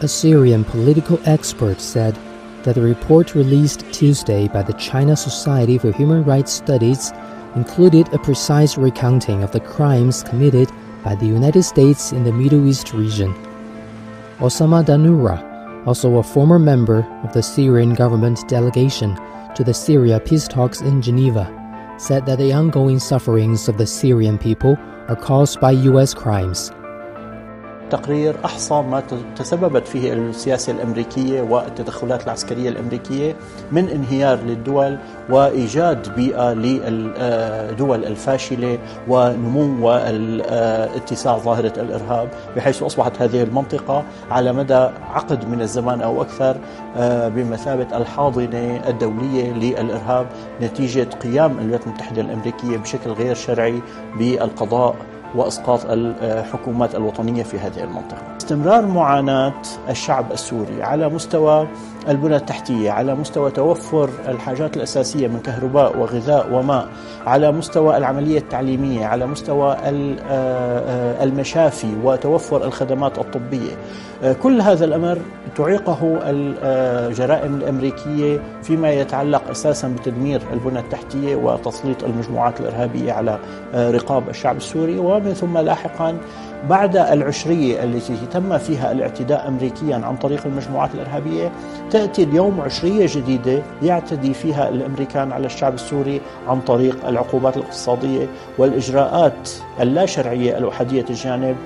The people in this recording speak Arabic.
A Syrian political expert said that the report released Tuesday by the China Society for Human Rights Studies included a precise recounting of the crimes committed by the United States in the Middle East region. Osama Danura, also a former member of the Syrian government delegation to the Syria peace talks in Geneva, said that the ongoing sufferings of the Syrian people are caused by U.S. crimes. التقرير أحصى ما تسببت فيه السياسة الأمريكية والتدخلات العسكرية الأمريكية من انهيار للدول وإيجاد بيئة للدول الفاشلة ونمو واتساع ظاهرة الإرهاب، بحيث أصبحت هذه المنطقة على مدى عقد من الزمان أو أكثر بمثابة الحاضنة الدولية للإرهاب نتيجة قيام الولايات المتحدة الأمريكية بشكل غير شرعي بالقضاء وإسقاط الحكومات الوطنية في هذه المنطقة. استمرار معاناة الشعب السوري على مستوى البنى التحتية، على مستوى توفر الحاجات الأساسية من كهرباء وغذاء وماء، على مستوى العملية التعليمية، على مستوى المشافي وتوفر الخدمات الطبية، كل هذا الأمر تعيقه الجرائم الأمريكية فيما يتعلق أساسا بتدمير البنى التحتية وتسليط المجموعات الإرهابية على رقاب الشعب السوري، ومن ثم لاحقا بعد العشرية التي تم فيها الاعتداء أمريكيا عن طريق المجموعات الإرهابية تأتي اليوم عشرية جديدة يعتدي فيها الأمريكان على الشعب السوري عن طريق العقوبات الاقتصادية والإجراءات اللا شرعية الأحادية الجانب